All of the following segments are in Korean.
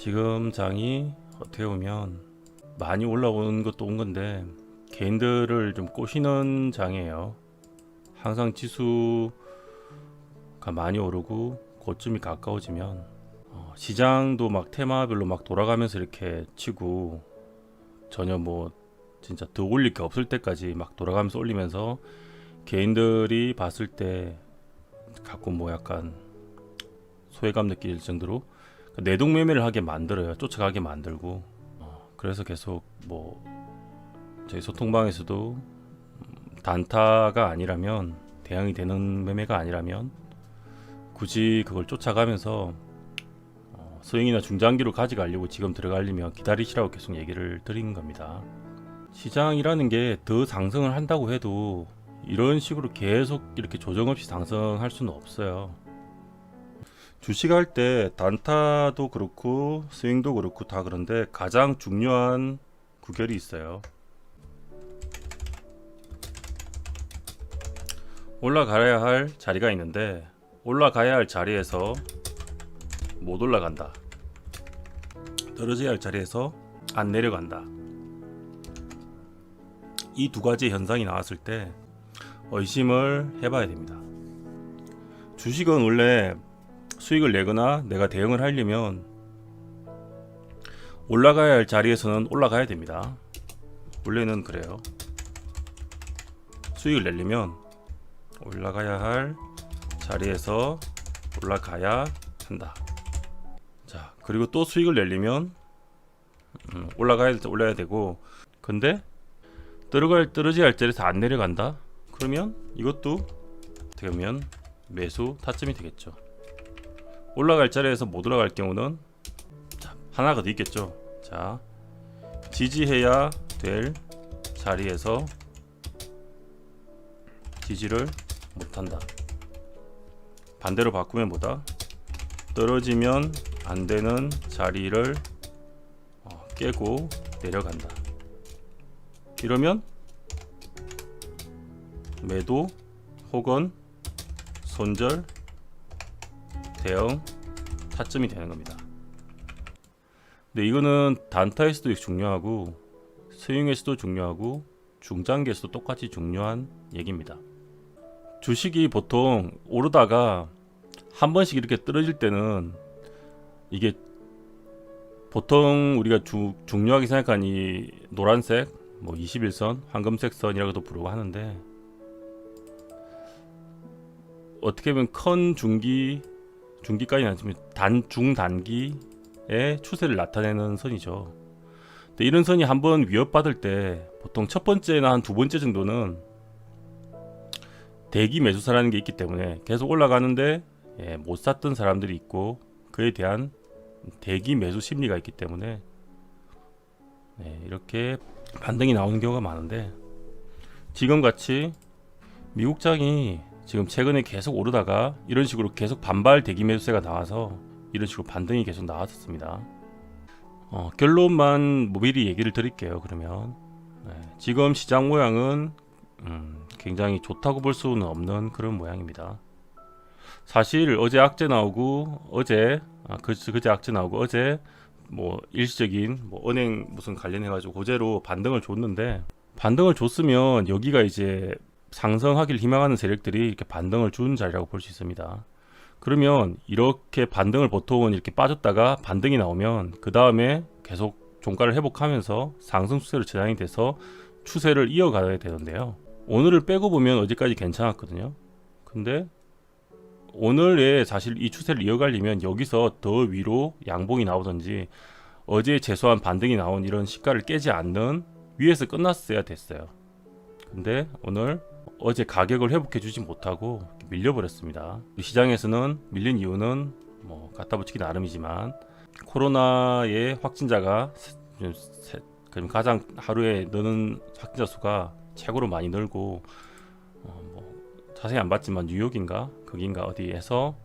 지금 장이 어떻게 보면 많이 올라온 것도 온 건데 개인들을 좀 꼬시는 장이에요. 항상 지수가 많이 오르고 고점이 가까워지면 시장도 막 테마별로 막 돌아가면서 이렇게 치고 전혀 뭐 진짜 더 올릴 게 없을 때까지 막 돌아가면서 올리면서 개인들이 봤을 때 가끔 뭐 약간 소외감 느낄 정도로 내동매매를 하게 만들어요. 쫓아가게 만들고. 그래서 계속 뭐 저희 소통방에서도 단타가 아니라면, 대응이 되는 매매가 아니라면 굳이 그걸 쫓아가면서 스윙이나 중장기로 가져가려고 지금 들어가려면 기다리시라고 계속 얘기를 드린 겁니다. 시장이라는 게 더 상승을 한다고 해도 이런 식으로 계속 이렇게 조정 없이 상승할 수는 없어요. 주식할 때 단타도 그렇고 스윙도 그렇고 다 그런데 가장 중요한 구결이 있어요. 올라가야 할 자리가 있는데 올라가야 할 자리에서 못 올라간다. 떨어져야 할 자리에서 안 내려간다. 이 두 가지 현상이 나왔을 때 의심을 해봐야 됩니다. 주식은 원래 수익을 내거나 내가 대응을 하려면 올라가야 할 자리에서는 올라가야 됩니다. 원래는 그래요. 수익을 내려면 올라가야 할 자리에서 올라가야 한다. 자, 그리고 또 수익을 내려면 올라가야 될 때 올라야 되고, 근데 떨어져야 할 자리에서 안 내려간다? 그러면 이것도 어떻게 보면 매수 타점이 되겠죠. 올라갈 자리에서 못 올라갈 경우는 하나가 더 있겠죠. 자, 지지해야 될 자리에서 지지를 못한다. 반대로 바꾸면 뭐다? 떨어지면 안 되는 자리를 깨고 내려간다. 이러면 매도 혹은 손절, 대응 타점이 되는 겁니다. 근데 이거는 단타에서도 중요하고 스윙에서도 중요하고 중장기에서도 똑같이 중요한 얘기입니다. 주식이 보통 오르다가 한 번씩 이렇게 떨어질 때는 이게 보통 우리가 중요하게 생각한 이 노란색, 뭐 21선, 황금색 선이라고도 부르고 하는데, 어떻게 보면 큰 중기까지는 아니지만 중단기의 추세를 나타내는 선이죠. 근데 이런 선이 한번 위협받을 때 보통 첫 번째나 한 두 번째 정도는 대기 매수사라는 게 있기 때문에 계속 올라가는데 못 샀던 사람들이 있고, 그에 대한 대기 매수 심리가 있기 때문에 이렇게 반등이 나오는 경우가 많은데, 지금 같이 미국장이 지금 최근에 계속 오르다가 이런 식으로 계속 반발 대기 매수세가 나와서 이런 식으로 반등이 계속 나왔었습니다. 결론만 미리 얘기를 드릴게요. 그러면 지금 시장 모양은 굉장히 좋다고 볼 수는 없는 그런 모양입니다. 사실 어제 악재 나오고 그제 악재 나오고 어제 뭐 일시적인 뭐 은행 무슨 관련해 가지고 고제로 반등을 줬는데, 반등을 줬으면 여기가 이제 상승하길 희망하는 세력들이 이렇게 반등을 준 자리라고 볼 수 있습니다. 그러면 이렇게 반등을 보통은 이렇게 빠졌다가 반등이 나오면 그 다음에 계속 종가를 회복하면서 상승 추세로 전환이 돼서 추세를 이어가야 되는데요. 오늘을 빼고 보면 어제까지 괜찮았거든요. 근데 오늘에 사실 이 추세를 이어가려면 여기서 더 위로 양봉이 나오든지 어제 최소한 반등이 나온 이런 시가를 깨지 않는 위에서 끝났어야 됐어요. 근데 오늘 어제 가격을 회복해 주지 못하고 밀려버렸습니다. 시장에서는 밀린 이유는 뭐 갖다 붙이기 나름이지만 코로나의 확진자가 가장 하루에 느는 확진자 수가 최고로 많이 늘고, 자세히 안 봤지만 뉴욕인가 거긴가 어디에서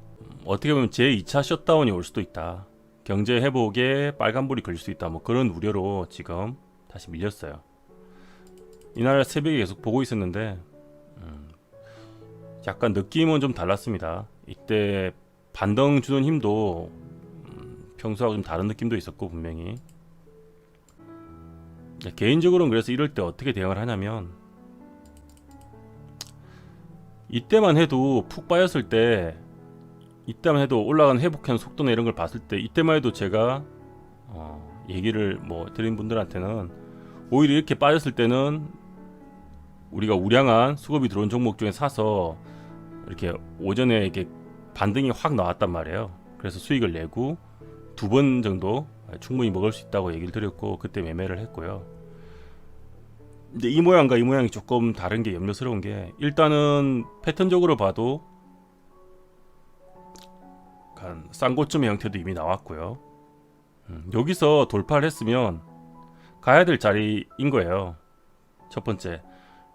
어떻게 보면 제2차 셧다운이 올 수도 있다, 경제 회복에 빨간불이 걸릴 수 있다, 뭐 그런 우려로 지금 다시 밀렸어요. 이날 새벽에 계속 보고 있었는데 약간 느낌은 좀 달랐습니다. 이때 반등 주는 힘도 평소하고 좀 다른 느낌도 있었고 분명히. 개인적으로는 그래서 이럴 때 어떻게 대응을 하냐면, 이때만 해도 푹 빠졌을 때, 이때만 해도 올라가는 회복하는 속도나 이런 걸 봤을 때, 이때만 해도 제가 얘기를 뭐 드린 분들한테는, 오히려 이렇게 빠졌을 때는 우리가 우량한 수급이 들어온 종목 중에 사서 이렇게 오전에 이렇게 반등이 확 나왔단 말이에요. 그래서 수익을 내고 2번 정도 충분히 먹을 수 있다고 얘기를 드렸고, 그때 매매를 했고요. 근데 이 모양과 이 모양이 조금 다른 게 염려스러운 게, 일단은 패턴적으로 봐도 약간 쌍고점의 형태도 이미 나왔고요. 여기서 돌파를 했으면 가야 될 자리인 거예요. 첫 번째,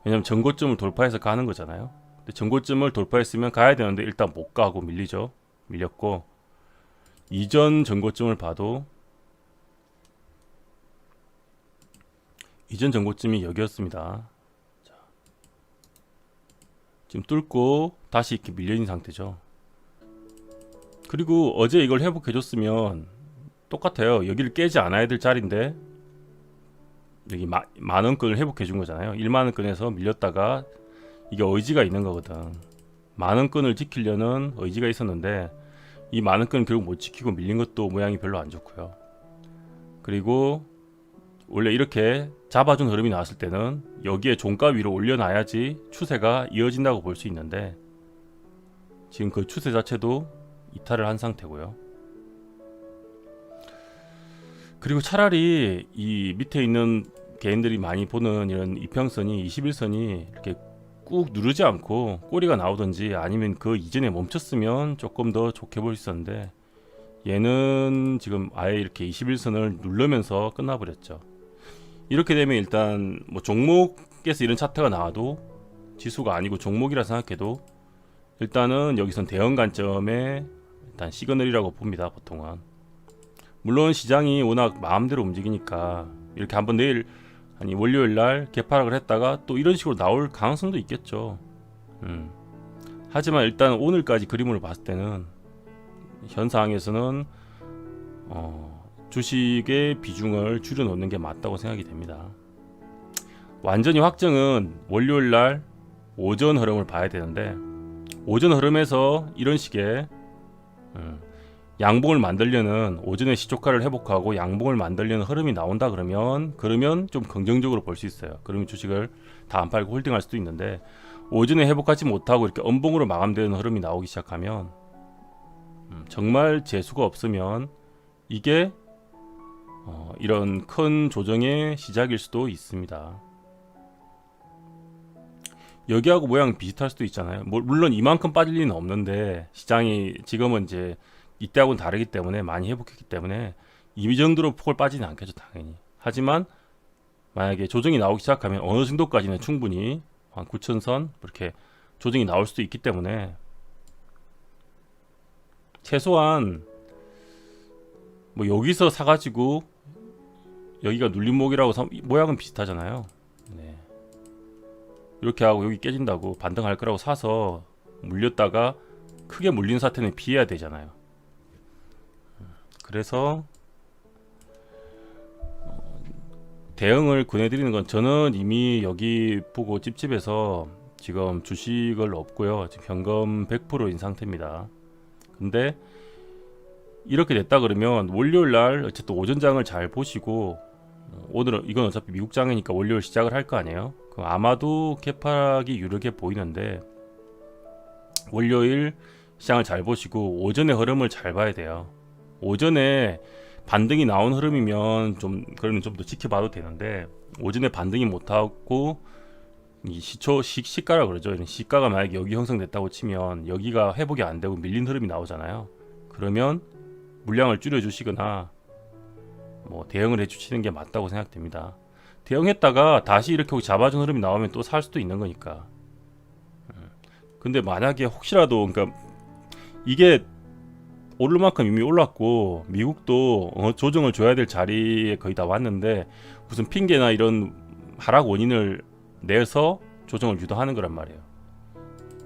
왜냐면 전고점을 돌파해서 가는 거잖아요. 근데 전고점을 돌파했으면 가야 되는데 일단 못 가고 밀렸고, 이전 전고점을 봐도 이전 전고점이 여기였습니다. 자, 지금 뚫고 다시 이렇게 밀려있는 상태죠. 그리고 어제 이걸 회복해줬으면 똑같아요. 여기를 깨지 않아야 될 자리인데 여기 만원권을 회복해준 거잖아요. 1만원권에서 밀렸다가, 이게 의지가 있는 거거든. 만원권을 지키려는 의지가 있었는데 이 만원권을 결국 못 지키고 밀린 것도 모양이 별로 안 좋고요. 그리고 원래 이렇게 잡아준 흐름이 나왔을 때는 여기에 종가 위로 올려놔야지 추세가 이어진다고 볼 수 있는데, 지금 그 추세 자체도 이탈을 한 상태고요. 그리고 차라리 이 밑에 있는 개인들이 많이 보는 이런 이평선이, 21선이 이렇게 꾹 누르지 않고 꼬리가 나오든지 아니면 그 이전에 멈췄으면 조금 더 좋게 볼 수 있었는데, 얘는 지금 아예 이렇게 21선을 누르면서 끝나버렸죠. 이렇게 되면 일단 뭐 종목에서 이런 차트가 나와도, 지수가 아니고 종목이라 생각해도 일단은 여기선 대응 관점의 일단 시그널이라고 봅니다. 보통은. 물론 시장이 워낙 마음대로 움직이니까 이렇게 한번 내일 아니 월요일 날 개파락을 했다가 또 이런 식으로 나올 가능성도 있겠죠. 하지만 일단 오늘까지 그림을 봤을 때는 현 상황에서는 주식의 비중을 줄여 놓는 게 맞다고 생각이 됩니다. 완전히 확정은 월요일 날 오전 흐름을 봐야 되는데, 오전 흐름에서 이런 식의 양봉을 만들려는, 오전에 시초가를 회복하고 양봉을 만들려는 흐름이 나온다 그러면 좀 긍정적으로 볼 수 있어요. 그러면 주식을 다 안 팔고 홀딩할 수도 있는데, 오전에 회복하지 못하고 이렇게 음봉으로 마감되는 흐름이 나오기 시작하면 정말 재수가 없으면 이게 이런 큰 조정의 시작일 수도 있습니다. 여기하고 모양 비슷할 수도 있잖아요. 물론 이만큼 빠질 리는 없는데, 시장이 지금은 이제 이때하고는 다르기 때문에 많이 회복했기 때문에 이 정도로 폭을 빠지는 않겠죠, 당연히. 하지만 만약에 조정이 나오기 시작하면 어느 정도까지는 충분히 한 9,000선 이렇게 조정이 나올 수도 있기 때문에, 최소한 뭐 여기서 사가지고 여기가 눌림목이라고 모양은 비슷하잖아요. 네. 이렇게 하고 여기 깨진다고 반등할 거라고 사서 물렸다가 크게 물린 사태는 피해야 되잖아요. 그래서 대응을 권해드리는 건, 저는 이미 여기 보고 찝찝해서 지금 주식을 없고요. 지금 현금 100%인 상태입니다. 근데 이렇게 됐다 그러면 월요일날 어쨌든 오전장을 잘 보시고, 오늘은 이건 어차피 미국장이니까 월요일 시작을 할 거 아니에요. 그럼 아마도 개파락이 유력해 보이는데, 월요일 시장을 잘 보시고 오전의 흐름을 잘 봐야 돼요. 오전에 반등이 나온 흐름이면 그러면 좀 더 지켜봐도 되는데, 오전에 반등이 못하고 이 시가라 그러죠. 이런 시가가 만약에 여기 형성됐다고 치면 여기가 회복이 안 되고 밀린 흐름이 나오잖아요. 그러면 물량을 줄여주시거나 뭐 대응을 해주시는 게 맞다고 생각됩니다. 대응했다가 다시 이렇게 잡아준 흐름이 나오면 또 살 수도 있는 거니까. 근데 만약에 혹시라도, 그러니까 이게 오를 만큼 이미 올랐고 미국도 조정을 줘야 될 자리에 거의 다 왔는데, 무슨 핑계나 이런 하락 원인을 내서 조정을 유도하는 거란 말이에요.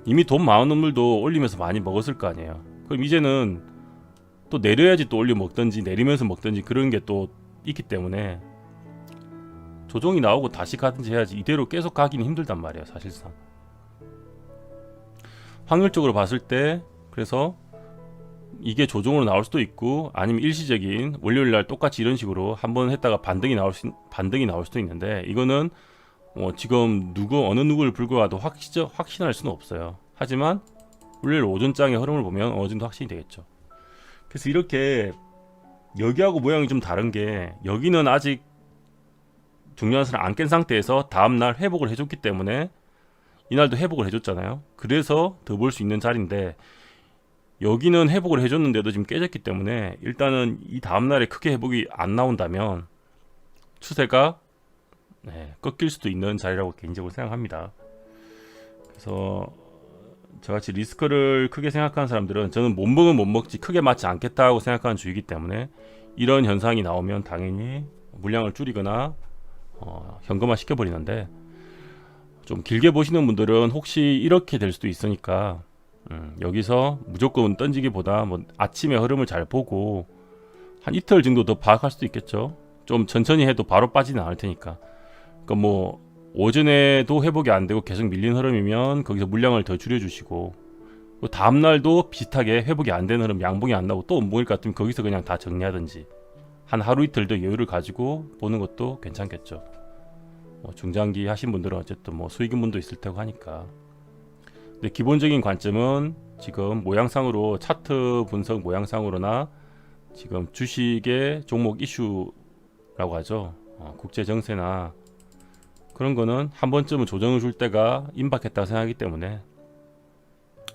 이미 돈 많은 놈들도 올리면서 많이 먹었을 거 아니에요. 그럼 이제는 또 내려야지 또 올려 먹든지 내리면서 먹든지 그런 게 또 있기 때문에 조정이 나오고 다시 가든지 해야지 이대로 계속 가기는 힘들단 말이에요 사실상. 확률적으로 봤을 때 그래서 이게 조정으로 나올 수도 있고 아니면 일시적인 월요일날 똑같이 이런 식으로 한번 했다가 반등이 나올 수도 있는데 이거는 지금 어느 누구를 불구하도 확신할 수는 없어요. 하지만 월요일 오전장의 흐름을 보면 어느 정도 확신이 되겠죠. 그래서 이렇게 여기하고 모양이 좀 다른 게 여기는 아직 중요한 선을 안 깬 상태에서 다음날 회복을 해줬기 때문에 이날도 회복을 해줬잖아요. 그래서 더 볼 수 있는 자리인데 여기는 회복을 해줬는데도 지금 깨졌기 때문에 일단은 이 다음날에 크게 회복이 안 나온다면 추세가 꺾일 수도 있는 자리라고 개인적으로 생각합니다. 그래서 저같이 리스크를 크게 생각하는 사람들은 저는 못 먹으면 못 먹지 크게 맞지 않겠다고 생각하는 주의이기 때문에 이런 현상이 나오면 당연히 물량을 줄이거나 현금화 시켜버리는데 좀 길게 보시는 분들은 혹시 이렇게 될 수도 있으니까 여기서 무조건 던지기보다 뭐 아침에 흐름을 잘 보고 한 이틀 정도 더 파악할 수도 있겠죠. 좀 천천히 해도 바로 빠지는 않을 테니까. 그러니까 뭐 오전에도 회복이 안 되고 계속 밀린 흐름이면 거기서 물량을 더 줄여주시고 다음 날도 비슷하게 회복이 안 되는 흐름 양봉이 안 나고 또 모일 것 같으면 거기서 그냥 다 정리하든지 한 하루 이틀 더 여유를 가지고 보는 것도 괜찮겠죠. 중장기 하신 분들은 어쨌든 뭐 수익인 분도 있을 테고 하니까. 근데 기본적인 관점은 지금 모양상으로 차트 분석 모양상으로나 지금 주식의 종목 이슈라고 하죠. 국제 정세나 그런 거는 한 번쯤은 조정을 줄 때가 임박했다고 생각하기 때문에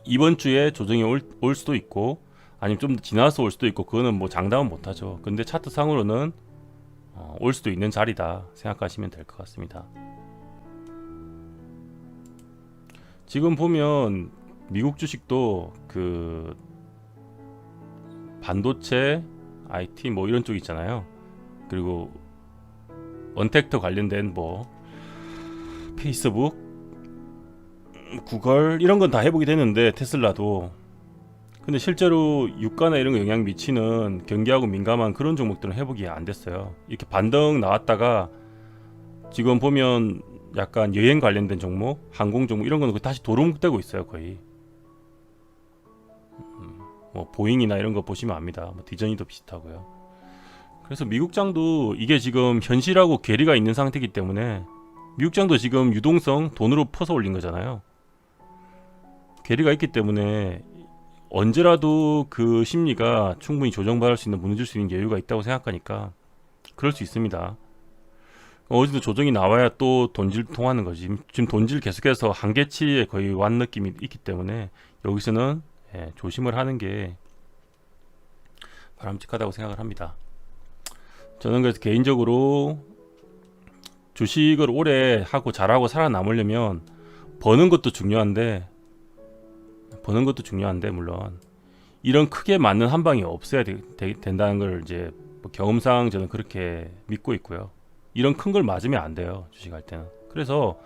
이번 주에 조정이 올 수도 있고 아니면 좀 지나서 올 수도 있고 그거는 뭐 장담은 못하죠. 근데 차트 상으로는 올 수도 있는 자리다 생각하시면 될 것 같습니다. 지금 보면 미국 주식도 그 반도체, IT 뭐 이런 쪽 있잖아요. 그리고 언택트 관련된 뭐 페이스북, 구글 이런 건 다 회복이 되는데 테슬라도 근데 실제로 유가나 이런 거 영향 미치는 경기하고 민감한 그런 종목들은 회복이 안 됐어요. 이렇게 반등 나왔다가 지금 보면 약간 여행 관련된 종목, 항공 종목 이런 거는 다시 도루묵되고 있어요 거의. 뭐 보잉이나 이런 거 보시면 압니다. 뭐 디즈니도 비슷하고요. 그래서 미국장도 이게 지금 현실하고 괴리가 있는 상태이기 때문에 미국장도 지금 유동성 돈으로 퍼서 올린 거잖아요. 괴리가 있기 때문에 언제라도 그 심리가 충분히 조정받을 수 있는 무너질 수 있는 여유가 있다고 생각하니까 그럴 수 있습니다. 어디도 조정이 나와야 또 돈질 통하는 거지. 지금 돈질 계속해서 한계치에 거의 완 느낌이 있기 때문에 여기서는 조심을 하는 게 바람직하다고 생각을 합니다. 저는 그래서 개인적으로 주식을 오래 하고 잘하고 살아남으려면 버는 것도 중요한데 물론 이런 크게 맞는 한 방이 없어야 된다는 걸 이제 뭐 경험상 저는 그렇게 믿고 있고요. 이런 큰 걸 맞으면 안 돼요 주식할 때는. 그래서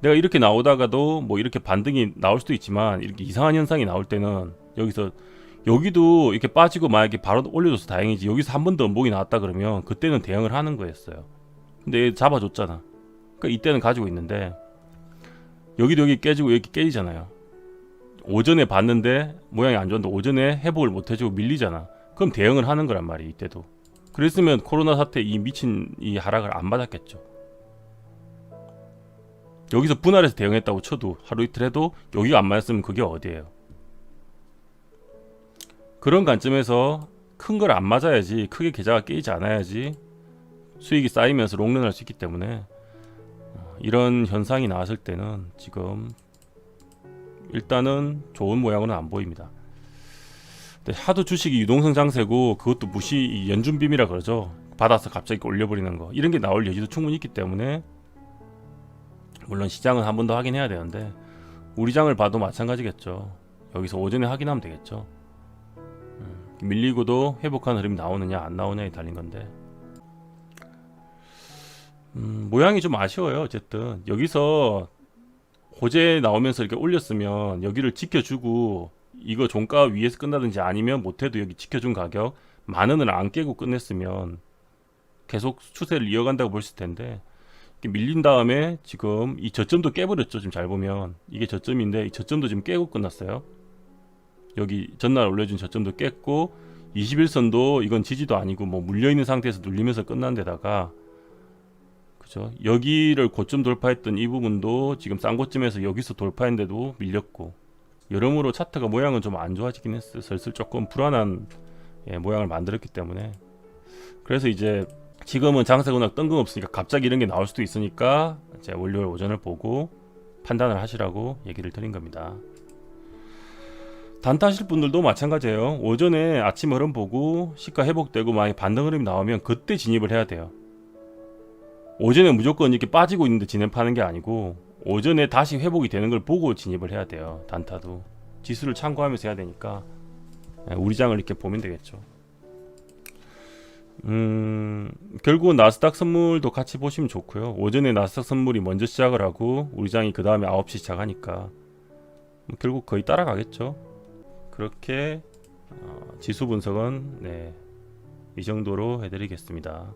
내가 이렇게 나오다가도 뭐 이렇게 반등이 나올 수도 있지만 이렇게 이상한 현상이 나올 때는 여기도 이렇게 빠지고 만약에 바로 올려줘서 다행이지 여기서 한 번 더 음봉이 나왔다 그러면 그때는 대응을 하는 거였어요. 근데 얘 잡아줬잖아. 그러니까 이때는 가지고 있는데 여기도 여기 깨지고 여기 깨지잖아요. 오전에 봤는데 모양이 안 좋은데 오전에 회복을 못 해주고 밀리잖아. 그럼 대응을 하는 거란 말이에요 이때도. 그랬으면 코로나 사태 이 미친 이 하락을 안 받았겠죠. 여기서 분할해서 대응했다고 쳐도 하루 이틀 해도 여기가 안 맞았으면 그게 어디예요. 그런 관점에서 큰 걸 안 맞아야지 크게 계좌가 깨지지 않아야지 수익이 쌓이면서 롱런할 수 있기 때문에 이런 현상이 나왔을 때는 지금 일단은 좋은 모양으로는 안 보입니다. 근데 하도 주식이 유동성 장세고 그것도 무시 연준빔이라 그러죠. 받아서 갑자기 올려버리는 거 이런 게 나올 여지도 충분히 있기 때문에 물론 시장은 한 번 더 확인해야 되는데 우리 장을 봐도 마찬가지겠죠. 여기서 오전에 확인하면 되겠죠. 밀리고도 회복하는 흐름이 나오느냐 안 나오느냐에 달린 건데 모양이 좀 아쉬워요. 어쨌든 여기서 호재 나오면서 이렇게 올렸으면 여기를 지켜주고 이거 종가 위에서 끝나든지 아니면 못해도 여기 지켜준 가격 10,000원을 안 깨고 끝냈으면 계속 추세를 이어간다고 볼 수 있을 텐데, 이렇게 밀린 다음에 지금 이 저점도 깨버렸죠. 지금 잘 보면 이게 저점인데 이 저점도 지금 깨고 끝났어요. 여기 전날 올려준 저점도 깼고 21선도 이건 지지도 아니고 뭐 물려있는 상태에서 눌리면서 끝난 데다가, 그죠? 여기를 고점 돌파했던 이 부분도 지금 싼 고점에서 여기서 돌파했는데도 밀렸고, 여러모로 차트가 모양은 좀 안 좋아지긴 했어요. 슬슬 조금 불안한 모양을 만들었기 때문에. 그래서 이제 지금은 장세가 워낙 뜬금없으니까 갑자기 이런 게 나올 수도 있으니까 이제 월요일 오전을 보고 판단을 하시라고 얘기를 드린 겁니다. 단타 하실 분들도 마찬가지예요. 오전에 아침 흐름 보고 시가 회복되고 만약 반등 흐름이 나오면 그때 진입을 해야 돼요. 오전에 무조건 이렇게 빠지고 있는데 진입하는 게 아니고 오전에 다시 회복이 되는 걸 보고 진입을 해야 돼요. 단타도 지수를 참고하면서 해야 되니까 우리 장을 이렇게 보면 되겠죠. 결국은 나스닥 선물도 같이 보시면 좋고요. 오전에 나스닥 선물이 먼저 시작을 하고 우리 장이 그 다음에 9시 시작하니까 결국 거의 따라가겠죠. 그렇게 지수 분석은 이 정도로 해드리겠습니다.